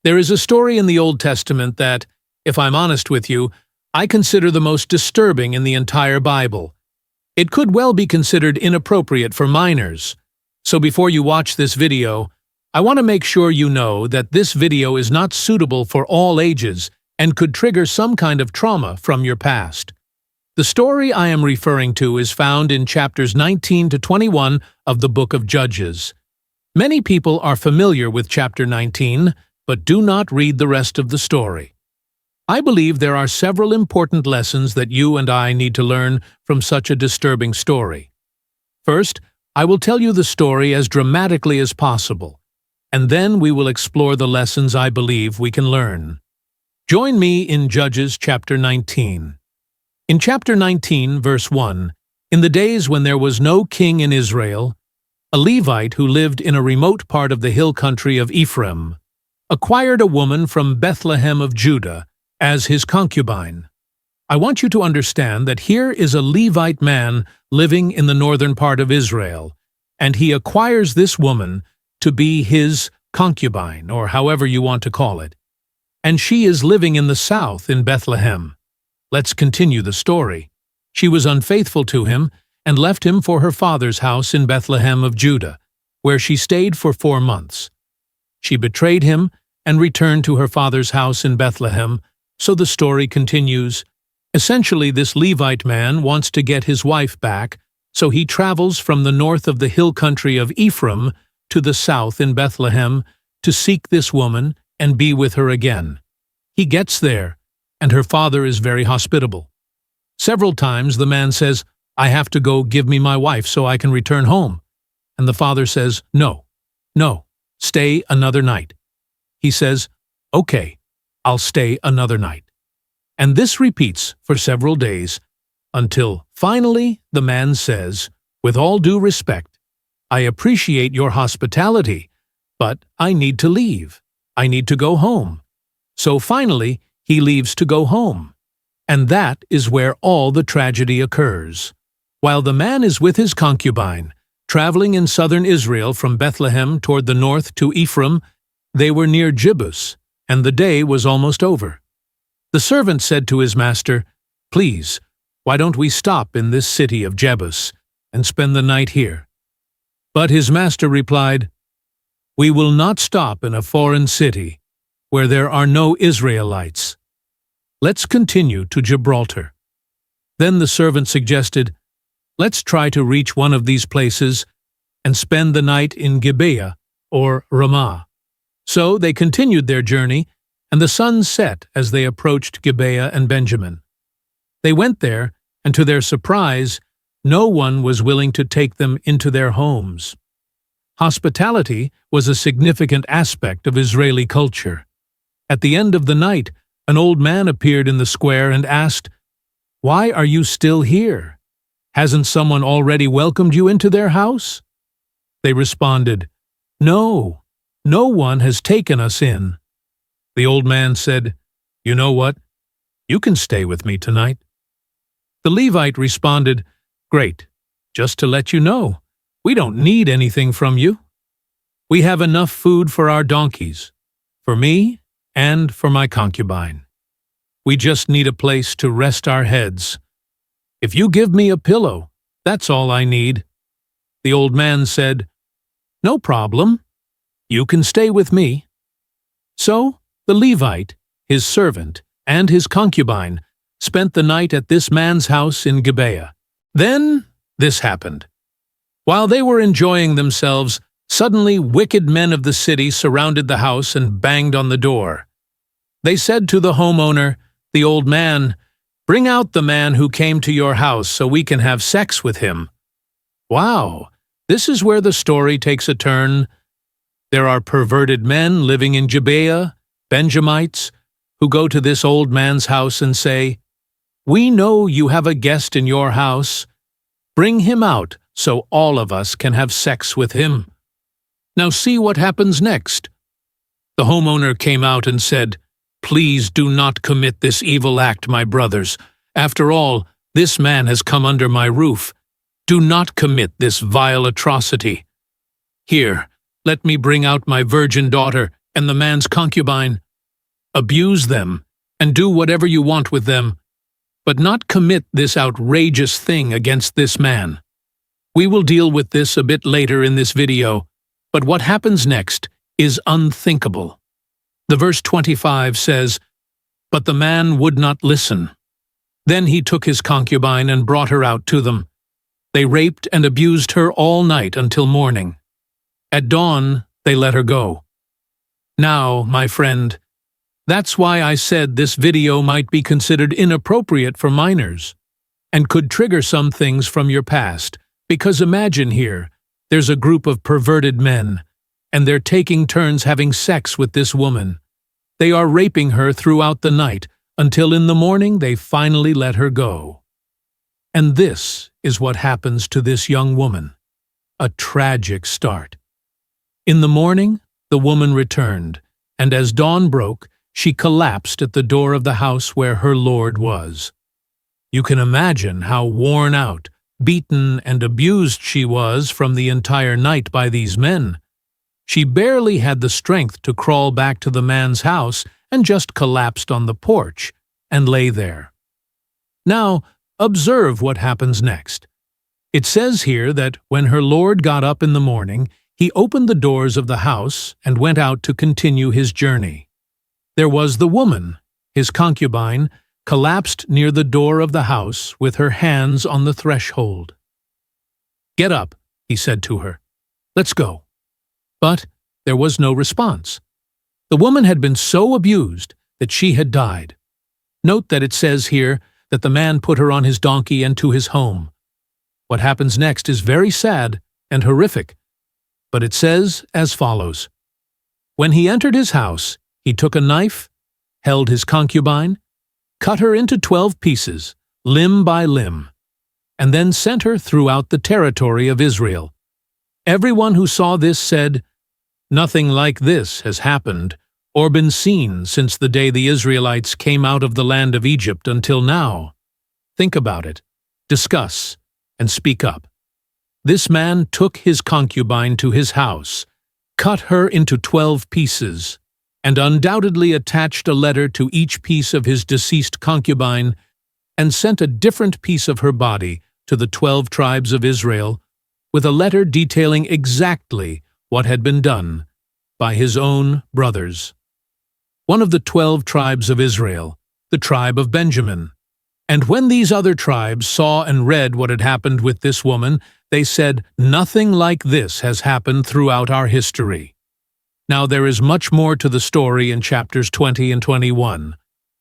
There is a story in the Old Testament that, if I'm honest with you, I consider the most disturbing in the entire Bible. It could well be considered inappropriate for minors. So before you watch this video, I want to make sure you know that this video is not suitable for all ages and could trigger some kind of trauma from your past. The story I am referring to is found in chapters 19 to 21 of the book of Judges. Many people are familiar with chapter 19, but do not read the rest of the story. I believe there are several important lessons that you and I need to learn from such a disturbing story. First, I will tell you the story as dramatically as possible, and then we will explore the lessons I believe we can learn. Join me in Judges chapter 19. In chapter 19, verse 1, in the days when there was no king in Israel, a Levite who lived in a remote part of the hill country of Ephraim acquired a woman from Bethlehem of Judah as his concubine. I want you to understand that here is a Levite man living in the northern part of Israel, and he acquires this woman to be his concubine, or however you want to call it. And she is living in the south in Bethlehem. Let's continue the story. She was unfaithful to him and left him for her father's house in Bethlehem of Judah, where she stayed for 4 months. She betrayed him and returned to her father's house in Bethlehem, so the story continues. Essentially, this Levite man wants to get his wife back, so he travels from the north of the hill country of Ephraim to the south in Bethlehem to seek this woman and be with her again. He gets there, and her father is very hospitable. Several times the man says, "I have to go give me my wife so I can return home." And the father says, No, stay another night." He says, "Okay, I'll stay another night." And this repeats for several days, until finally the man says, "With all due respect, I appreciate your hospitality, but I need to leave. I need to go home." So finally, he leaves to go home. And that is where all the tragedy occurs. While the man is with his concubine, traveling in southern Israel from Bethlehem toward the north to Ephraim, they were near Jebus, and the day was almost over. The servant said to his master, "Please, why don't we stop in this city of Jebus and spend the night here?" But his master replied, "We will not stop in a foreign city where there are no Israelites. Let's continue to Gibraltar." Then the servant suggested, "Let's try to reach one of these places and spend the night in Gibeah or Ramah." So they continued their journey, and the sun set as they approached Gibeah and Benjamin. They went there, and to their surprise, no one was willing to take them into their homes. Hospitality was a significant aspect of Israeli culture. At the end of the night, an old man appeared in the square and asked, "Why are you still here? Hasn't someone already welcomed you into their house?" They responded, No one has taken us in." The old man said, "You know what? You can stay with me tonight." The Levite responded, "Great. Just to let you know, we don't need anything from you. We have enough food for our donkeys, for me and for my concubine. We just need a place to rest our heads. If you give me a pillow, that's all I need." The old man said, "No problem. You can stay with me." So the Levite, his servant, and his concubine spent the night at this man's house in Gibeah. Then this happened. While they were enjoying themselves, suddenly wicked men of the city surrounded the house and banged on the door. They said to the homeowner, the old man, "Bring out the man who came to your house so we can have sex with him." Wow, this is where the story takes a turn. There are perverted men living in Gibeah, Benjamites, who go to this old man's house and say, "We know you have a guest in your house. Bring him out so all of us can have sex with him." Now see what happens next. The homeowner came out and said, "Please do not commit this evil act, my brothers. After all, this man has come under my roof. Do not commit this vile atrocity. Here, let me bring out my virgin daughter and the man's concubine. Abuse them, and do whatever you want with them, but not commit this outrageous thing against this man. We will deal with this a bit later in this video, but what happens next is unthinkable. The verse 25 says, "But the man would not listen. Then he took his concubine and brought her out to them. They raped and abused her all night until morning. At dawn, they let her go." Now, my friend, that's why I said this video might be considered inappropriate for minors, and could trigger some things from your past, because imagine here, there's a group of perverted men, and they're taking turns having sex with this woman. They are raping her throughout the night, until in the morning they finally let her go. And this is what happens to this young woman. A tragic start. In the morning, the woman returned, and as dawn broke, she collapsed at the door of the house where her lord was. You can imagine how worn out, beaten, and abused she was from the entire night by these men. She barely had the strength to crawl back to the man's house and just collapsed on the porch and lay there. Now, observe what happens next. It says here that when her lord got up in the morning, he opened the doors of the house and went out to continue his journey. There was the woman, his concubine, collapsed near the door of the house with her hands on the threshold. "Get up," he said to her. "Let's go." But there was no response. The woman had been so abused that she had died. Note that it says here that the man put her on his donkey and to his home. What happens next is very sad and horrific, but it says as follows. When he entered his house, he took a knife, held his concubine, cut her into 12 pieces, limb by limb, and then sent her throughout the territory of Israel. Everyone who saw this said, "Nothing like this has happened or been seen since the day the Israelites came out of the land of Egypt until now." Think about it, discuss, and speak up. This man took his concubine to his house, cut her into 12 pieces, and undoubtedly attached a letter to each piece of his deceased concubine, and sent a different piece of her body to the 12 tribes of Israel, with a letter detailing exactly what had been done by his own brothers. One of the 12 tribes of Israel, the tribe of Benjamin. And when these other tribes saw and read what had happened with this woman, they said, "Nothing like this has happened throughout our history." Now there is much more to the story in chapters 20 and 21,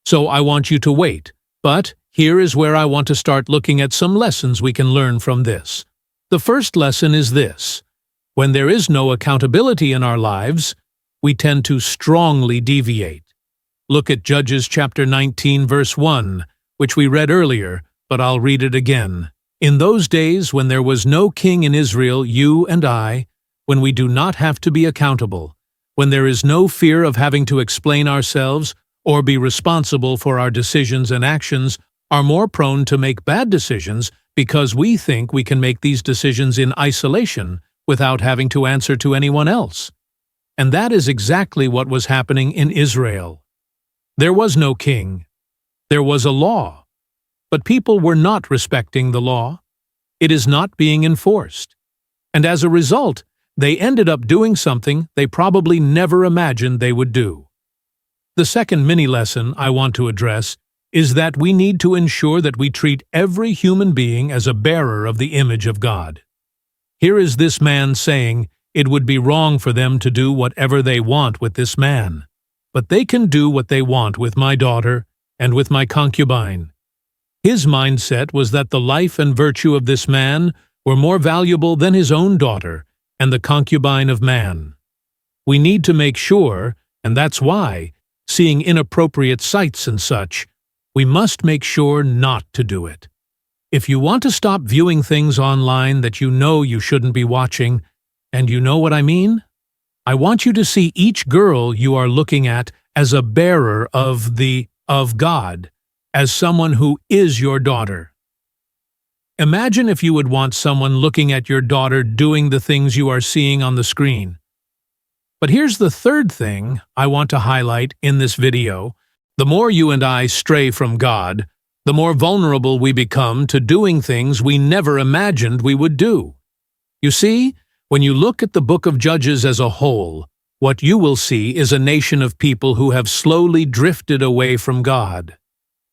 so I want you to wait. But here is where I want to start looking at some lessons we can learn from this. The first lesson is this. When there is no accountability in our lives, we tend to strongly deviate. Look at Judges chapter 19 verse 1, which we read earlier, but I'll read it again. "In those days when there was no king in Israel, you and I, when we do not have to be accountable, when there is no fear of having to explain ourselves or be responsible for our decisions and actions, are more prone to make bad decisions because we think we can make these decisions in isolation without having to answer to anyone else." And that is exactly what was happening in Israel. There was no king. There was a law. But people were not respecting the law. It is not being enforced. And as a result, they ended up doing something they probably never imagined they would do. The second mini-lesson I want to address is that we need to ensure that we treat every human being as a bearer of the image of God. Here is this man saying it would be wrong for them to do whatever they want with this man, but they can do what they want with my daughter and with my concubine. His mindset was that the life and virtue of this man were more valuable than his own daughter and the concubine of man. We need to make sure, and that's why, seeing inappropriate sights and such, we must make sure not to do it. If you want to stop viewing things online that you know you shouldn't be watching, and you know what I mean, I want you to see each girl you are looking at as a bearer of God, as someone who is your daughter. Imagine if you would want someone looking at your daughter doing the things you are seeing on the screen. But here's the third thing I want to highlight in this video. The more you and I stray from God, the more vulnerable we become to doing things we never imagined we would do. You see, when you look at the book of Judges as a whole, what you will see is a nation of people who have slowly drifted away from God.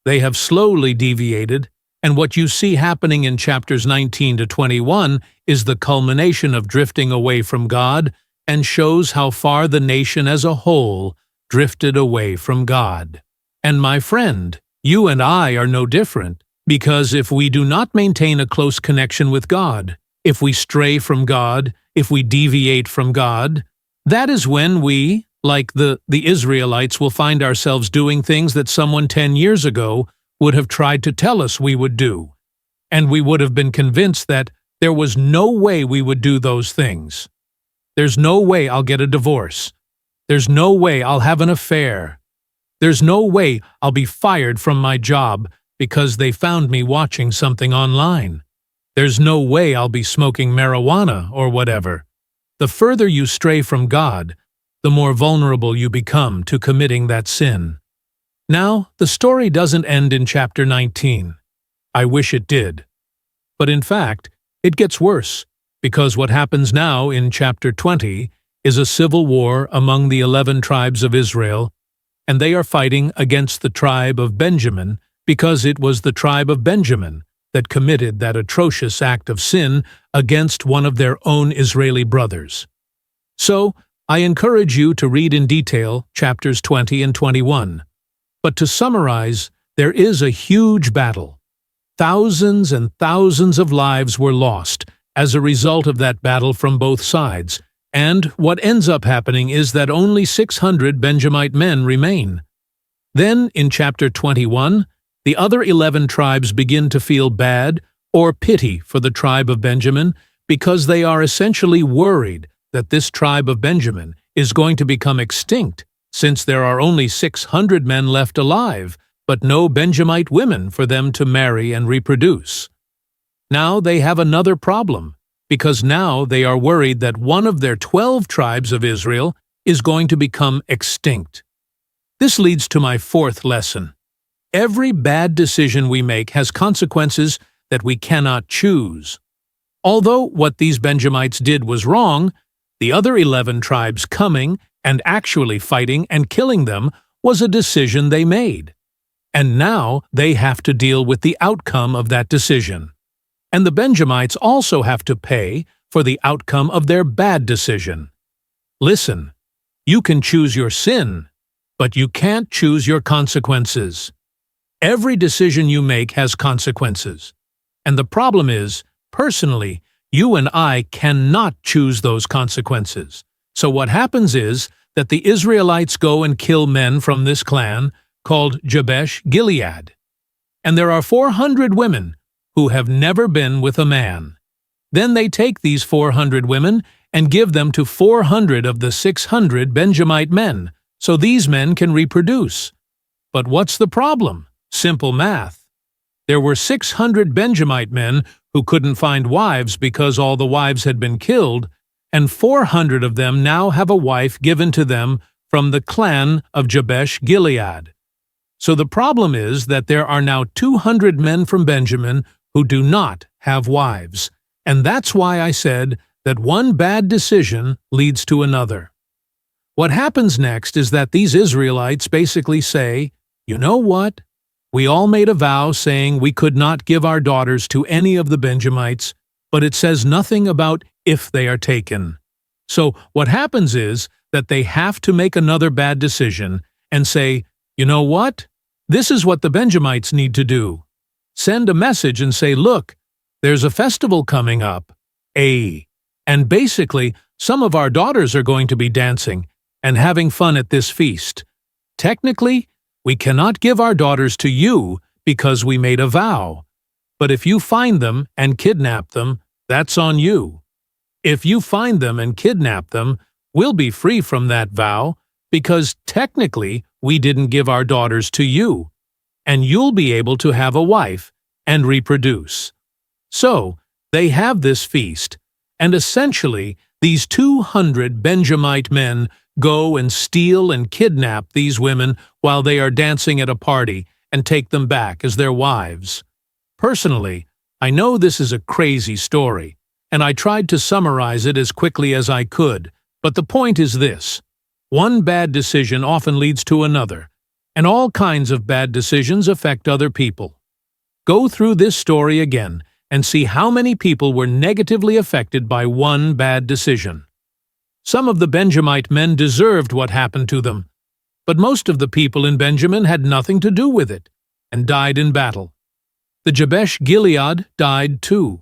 They have slowly deviated, and what you see happening in chapters 19 to 21 is the culmination of drifting away from God and shows how far the nation as a whole drifted away from God. And my friend, you and I are no different, because if we do not maintain a close connection with God, if we stray from God, if we deviate from God, that is when we, like the Israelites, will find ourselves doing things that someone 10 years ago would have tried to tell us we would do. And we would have been convinced that there was no way we would do those things. There's no way I'll get a divorce. There's no way I'll have an affair. There's no way I'll be fired from my job because they found me watching something online. There's no way I'll be smoking marijuana or whatever. The further you stray from God, the more vulnerable you become to committing that sin. Now, the story doesn't end in chapter 19. I wish it did. But in fact, it gets worse, because what happens now in chapter 20 is a civil war among the 11 tribes of Israel, and they are fighting against the tribe of Benjamin because it was the tribe of Benjamin that committed that atrocious act of sin against one of their own Israeli brothers. So, I encourage you to read in detail chapters 20 and 21. But to summarize, there is a huge battle. Thousands and thousands of lives were lost as a result of that battle from both sides, and what ends up happening is that only 600 Benjamite men remain. Then, in chapter 21, the other 11 tribes begin to feel bad or pity for the tribe of Benjamin because they are essentially worried that this tribe of Benjamin is going to become extinct, since there are only 600 men left alive, but no Benjamite women for them to marry and reproduce. Now they have another problem, because now they are worried that one of their 12 tribes of Israel is going to become extinct. This leads to my fourth lesson. Every bad decision we make has consequences that we cannot choose. Although what these Benjamites did was wrong, the other 11 tribes coming and actually fighting and killing them was a decision they made. And now they have to deal with the outcome of that decision. And the Benjamites also have to pay for the outcome of their bad decision. Listen, you can choose your sin, but you can't choose your consequences. Every decision you make has consequences. And the problem is, personally, you and I cannot choose those consequences. So what happens is that the Israelites go and kill men from this clan called Jabesh Gilead. And there are 400 women who have never been with a man. Then they take these 400 women and give them to 400 of the 600 Benjamite men, so these men can reproduce. But what's the problem? Simple math. There were 600 Benjamite men who couldn't find wives because all the wives had been killed, and 400 of them now have a wife given to them from the clan of Jabesh Gilead. So the problem is that there are now 200 men from Benjamin who do not have wives, and that's why I said that one bad decision leads to another. What happens next is that these Israelites basically say, you know what? We all made a vow saying we could not give our daughters to any of the Benjamites, but it says nothing about if they are taken. So what happens is that they have to make another bad decision and say, you know what? This is what the Benjamites need to do. Send a message and say, look, there's a festival coming up. And basically, some of our daughters are going to be dancing and having fun at this feast. Technically, we cannot give our daughters to you because we made a vow. But if you find them and kidnap them, that's on you. If you find them and kidnap them, we'll be free from that vow because technically we didn't give our daughters to you. And you'll be able to have a wife and reproduce. So, they have this feast, and essentially These 200 Benjamite men go and steal and kidnap these women while they are dancing at a party and take them back as their wives. Personally, I know this is a crazy story, and I tried to summarize it as quickly as I could, but the point is this: one bad decision often leads to another, and all kinds of bad decisions affect other people. Go through this story again and see how many people were negatively affected by one bad decision. Some of the Benjamite men deserved what happened to them, but most of the people in Benjamin had nothing to do with it and died in battle. The Jabesh Gilead died too.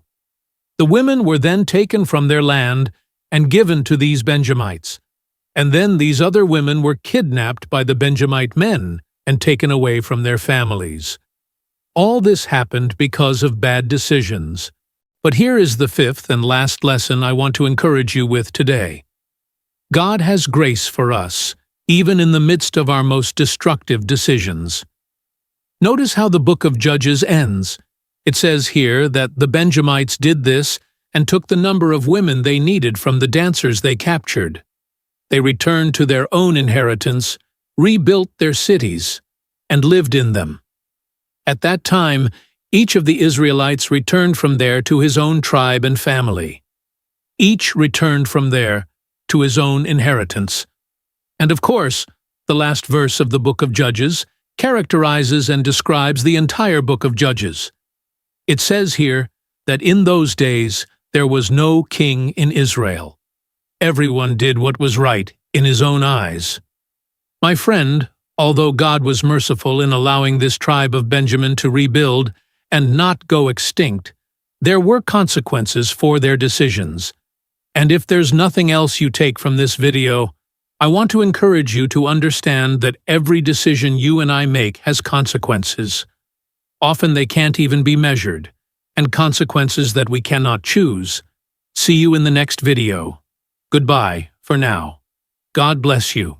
The women were then taken from their land and given to these Benjamites, and then these other women were kidnapped by the Benjamite men and taken away from their families. All this happened because of bad decisions. But here is the fifth and last lesson I want to encourage you with today. God has grace for us, even in the midst of our most destructive decisions. Notice how the book of Judges ends. It says here that the Benjamites did this and took the number of women they needed from the dancers they captured. They returned to their own inheritance, rebuilt their cities, and lived in them. At that time, each of the Israelites returned from there to his own tribe and family. Each returned from there to his own inheritance. And of course, the last verse of the book of Judges characterizes and describes the entire book of Judges. It says here that in those days there was no king in Israel. Everyone did what was right in his own eyes. My friend, although God was merciful in allowing this tribe of Benjamin to rebuild and not go extinct, there were consequences for their decisions. And if there's nothing else you take from this video, I want to encourage you to understand that every decision you and I make has consequences. Often they can't even be measured, and consequences that we cannot choose. See you in the next video. Goodbye for now. God bless you.